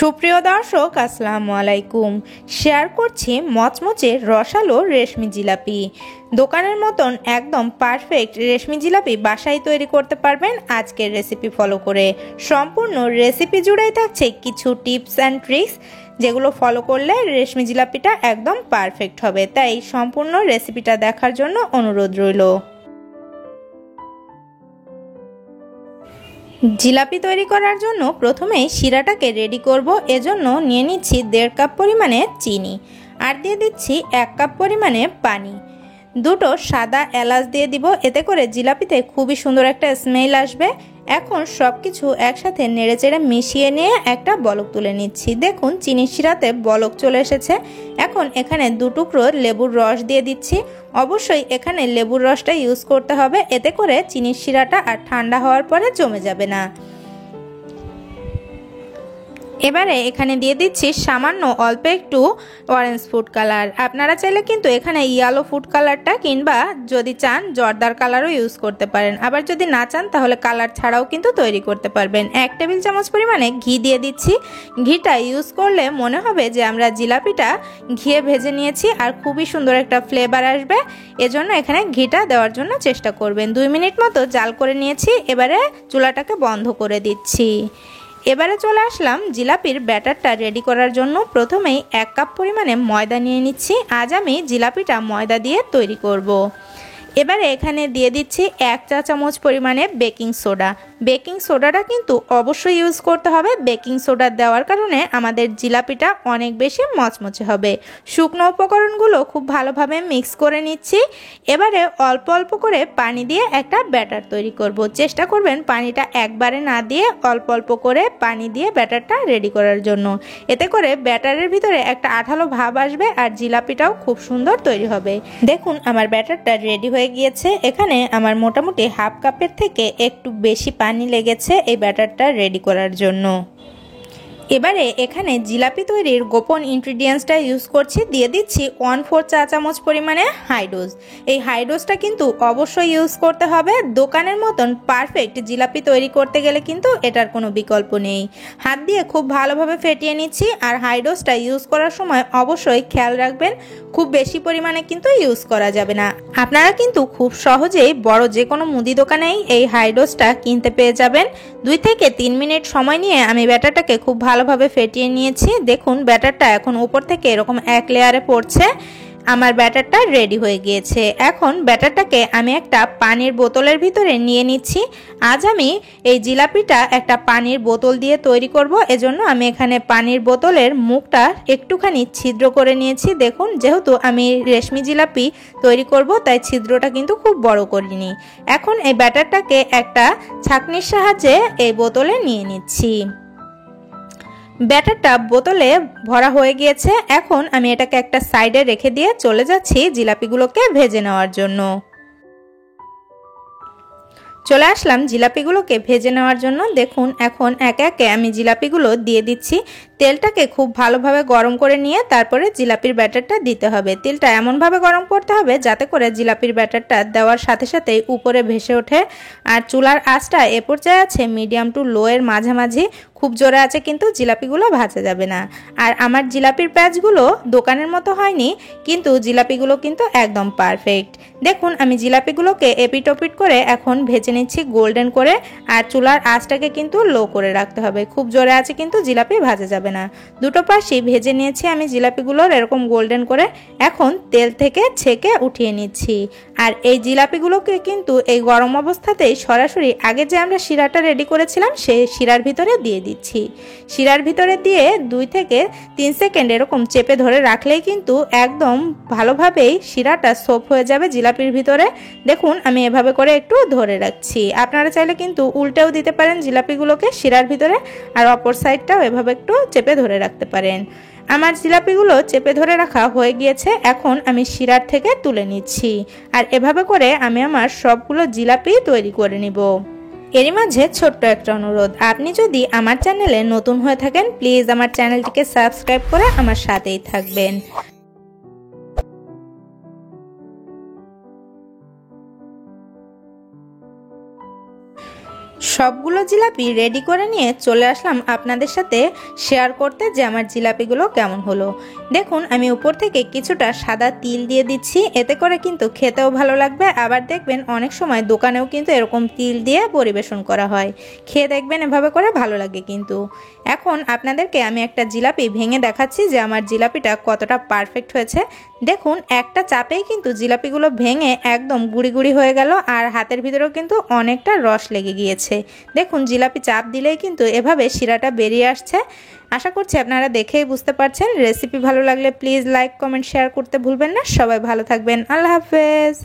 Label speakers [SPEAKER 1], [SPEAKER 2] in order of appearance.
[SPEAKER 1] সুপ্রিয় দর্শক আসসালামু আলাইকুম। শেয়ার করছি মচমচে রসালো রেশমি জিলাপি। দোকানের মতন একদম পারফেক্ট রেশমি জিলাপি বাসায় তৈরি করতে পারবেন আজকের রেসিপি ফলো করে। সম্পূর্ণ রেসিপি জুড়েই থাকছে কিছু টিপস অ্যান্ড ট্রিক্স, যেগুলো ফলো করলে রেশমি জিলাপিটা একদম পারফেক্ট হবে। তাই সম্পূর্ণ রেসিপিটা দেখার জন্য অনুরোধ রইল। জিলাপি তৈরি করার জন্য প্রথমেই শিরাটাকে রেডি করব। এজন্য নিয়ে নিচ্ছি 1.5 কাপ পরিমাণে চিনি, আর দিয়ে দিচ্ছি 1 কাপ পরিমাণে পানি। দুটো সাদা এলাচ দিয়ে দিব, এতে করে জিলাপিতে খুবই সুন্দর একটা স্মেল আসবে। এখন সব কিছু একসাথে নেড়েচেড়ে মিশিয়ে নিয়ে একটা বলক তুলে নিচ্ছি। দেখুন চিনির শিরাতে বলক চলে এসেছে। এখন এখানে 2 টুকরো লেবুর রস দিয়ে দিচ্ছি। অবশ্যই এখানে লেবুর রসটা ইউজ করতে হবে, এতে করে চিনির শিরাটা আর ঠান্ডা হওয়ার পরে জমে যাবে না। এবারে এখানে দিয়ে দিচ্ছি সামান্য অল্প একটু অরেঞ্জ ফুড কালার। আপনারা চাইলে কিন্তু এখানে ইয়েলো ফুড কালারটা কিংবা যদি চান জর্দার কালারও ইউজ করতে পারেন। আবার যদি না চান তাহলে কালার ছাড়াও কিন্তু তৈরি করতে পারবেন। 1 টেবিল চামচ পরিমাণে ঘি দিয়ে দিচ্ছি। ঘিটা ইউজ করলে মনে হবে যে আমরা জিলাপিটা ঘিয়ে ভেজে নিয়েছি আর খুবই সুন্দর একটা ফ্লেভার আসবে। এজন্য এখানে ঘিটা দেওয়ার জন্য চেষ্টা করবেন। 2 মিনিট মতো জাল করে নিয়েছি। এবারে চুলাটাকে বন্ধ করে দিচ্ছি। এবারে চলে আসলাম জিলাপির ব্যাটারটা রেডি করার জন্য। প্রথমেই 1 কাপ পরিমাণে ময়দা নিয়ে নিচ্ছি। আজ আমি জিলাপিটা ময়দা দিয়ে তৈরি করব। এবারে এখানে দিয়ে দিচ্ছি 1 চা চামচ পরিমাণে বেকিং সোডা। বেকিং সোডাটা কিন্তু অবশ্যই ইউজ করতে হবে। বেকিং সোডা দেওয়ার কারণে আমাদের জিলাপিটা অনেক বেশি মচমচে হবে। শুকনো উপকরণগুলো খুব ভালোভাবে মিক্স করে নিচ্ছি। এবারে অল্প অল্প করে পানি দিয়ে একটা ব্যাটার তৈরি করব। চেষ্টা করবেন পানিটা একবারে না দিয়ে অল্প অল্প করে পানি দিয়ে ব্যাটারটা রেডি করার জন্য। এতে করে ব্যাটারের ভিতরে একটা আঠালো ভাব আসবে আর জিলাপিটাও খুব সুন্দর তৈরি হবে। দেখুন আমার ব্যাটারটা রেডি হয়ে গিয়েছে। এখানে আমার মোটামুটি হাফ কাপের থেকে একটু বেশি পানি লেগেছে এই ব্যাটারটা রেডি করার জন্য। এবারে এখানে জিলাপি তৈরির গোপন ইনগ্রিডিয়েন্টসটা ইউজ করছি। দিয়ে দিচ্ছি 1/4 চা চামচ পরিমাণে হাইডোজ। এই হাইডোজটা কিন্তু অবশ্যই ইউজ করতে হবে। দোকানের মতন পারফেক্ট জিলাপি তৈরি করতে গেলে কিন্তু এটার কোনো বিকল্প নেই। হাত দিয়ে খুব ভালোভাবে ফেটিয়ে নিচ্ছি। আর হাইডোজটা ইউজ করার সময় অবশ্যই খেয়াল রাখবেন খুব বেশি পরিমাণে কিন্তু ইউজ করা যাবে না। আপনারা কিন্তু খুব সহজেই বড় যে কোনো মুদি দোকানেই এই হাইডোজটা কিনতে পেয়ে যাবেন। 2 থেকে 3 মিনিট সময় নিয়ে আমি ব্যাটারটাকে খুব ভালোভাবে ফেটিয়ে নিয়েছি। দেখুন ব্যাটারটা এখন উপর থেকে এরকম এক লেয়ারে পড়ছে। আমার ব্যাটারটা রেডি হয়ে গিয়েছে। এখন ব্যাটারটাকে আমি একটা পানির বোতলের ভিতরে নিয়ে নিচ্ছি। আজ আমি এই জিলাপিটা একটা পানির বোতল দিয়ে তৈরি করব। এজন্য আমি এখানে পানির বোতলের মুখটা একটুখানি ছিদ্র করে নিয়েছি। দেখুন যেহেতু আমি রেশমি জিলাপি তৈরি করব তাই ছিদ্রটা কিন্তু খুব বড় করিনি। এখন এই ব্যাটারটাকে একটা ছাঁকনির সাহায্যে এই বোতলে নিয়ে নিচ্ছি। ব্যাটারটা বোতলে ভরা হয়ে গিয়েছে। এখন আমি এটাকে একটা সাইডে রেখে দিয়ে চলে যাচ্ছি জিলাপিগুলোকে ভেজে নেওয়ার জন্য। চলে আসলাম জিলাপিগুলোকে ভেজে নেওয়ার জন্য। দেখুন এখন একে একে আমি জিলাপিগুলো দিয়ে দিচ্ছি। তেলটাকে খুব ভালোভাবে গরম করে নিয়ে তারপরে জিলাপির ব্যাটারটা দিতে হবে। তেলটা এমনভাবে গরম করতে হবে যাতে করে জিলাপির ব্যাটারটা দেওয়ার সাথে সাথেই উপরে ভেসে ওঠে। আর চুলার আঁচটা এ পর্যায়ে আছে মিডিয়াম টু লো এর মাঝামাঝি। খুব জোরে আছে কিন্তু জিলাপিগুলো ভাজা যাবে না। আর আমার জিলাপির প্যাচগুলো দোকানের মতো হয়নি, কিন্তু জিলাপিগুলো কিন্তু একদম পারফেক্ট। দেখুন আমি জিলাপিগুলোকে এপিট ওপিট করে এখন ভেজে নিচ্ছি গোল্ডেন করে। আর চুলার আঁচটাকে কিন্তু লো করে রাখতে হবে। খুব জোরে আছে কিন্তু জিলাপি ভাজা যাবে না। দুটো পাশেই ভেজে নিয়েছি আমি জিলাপিগুলোর এরকম গোল্ডেন করে। এখন তেল থেকে ছেঁকে উঠিয়ে নিচ্ছি। আর এই জিলাপিগুলোকে কিন্তু এই গরম অবস্থাতেই সরাসরি আগে যে আমরা শিরাটা রেডি করেছিলাম সেই শিরার ভিতরে দিয়ে দিচ্ছি। শিরার ভিতরে দিয়ে 2 থেকে 3 সেকেন্ড এরকম চেপে ধরে রাখলেই কিন্তু একদম ভালোভাবেই শিরাটা সোপ হয়ে যাবে জিলাপির ভিতরে। দেখুন আমি এভাবে করে একটু ধরে রাখছি। আপনারা চাইলে কিন্তু উল্টেও দিতে পারেন জিলাপিগুলোকে শিরার ভিতরে, আর অপর সাইডটাও এভাবে একটু চেপে ধরে রাখতে পারেন। আমার জিলাপিগুলো চেপে ধরে রাখা হয়ে গিয়েছে। এখন আমি শিরার থেকে তুলে নিচ্ছি। আর এভাবে করে আমি আমার সবগুলো জিলাপি তৈরি করে নিব। এরই মাঝে ছোট্ট একটা অনুরোধ, আপনি যদি আমার চ্যানেলে নতুন হয়ে থাকেন প্লিজ আমার চ্যানেলটিকে সাবস্ক্রাইব করে আমার সাথেই থাকবেন। সবগুলো জিলাপি রেডি করে নিয়ে চলে আসলাম আপনাদের সাথে শেয়ার করতে যে আমার জিলাপিগুলো কেমন হলো। দেখুন আমি উপর থেকে কিছুটা সাদা তিল দিয়ে দিচ্ছি, এতে করে কিন্তু খেতেও ভালো লাগবে। আবার দেখবেন অনেক সময় দোকানেও কিন্তু এরকম তিল দিয়ে পরিবেশন করা হয়, খেয়ে দেখবেন এভাবে করে ভালো লাগে কিন্তু। এখন আপনাদেরকে আমি একটা জিলাপি ভেঙে দেখাচ্ছি যে আমার জিলাপিটা কতটা পারফেক্ট হয়েছে। দেখুন একটা চাপেই কিন্তু জিলাপিগুলো ভেঙে একদম গুঁড়ি গুঁড়ি হয়ে গেল, আর হাতের ভিতরেও কিন্তু অনেকটা রস লেগে গিয়েছে। দেখুন জিলাপি চাপ দিলেই কিন্তু এভাবে শিরাটা বেরিয়ে আসছে। আশা করছি আপনারা দেখেই বুঝতে পারছেন। রেসিপি ভালো লাগলে প্লিজ লাইক কমেন্ট শেয়ার করতে ভুলবেন না। সবাই ভালো থাকবেন। আল্লাহ হাফেজ।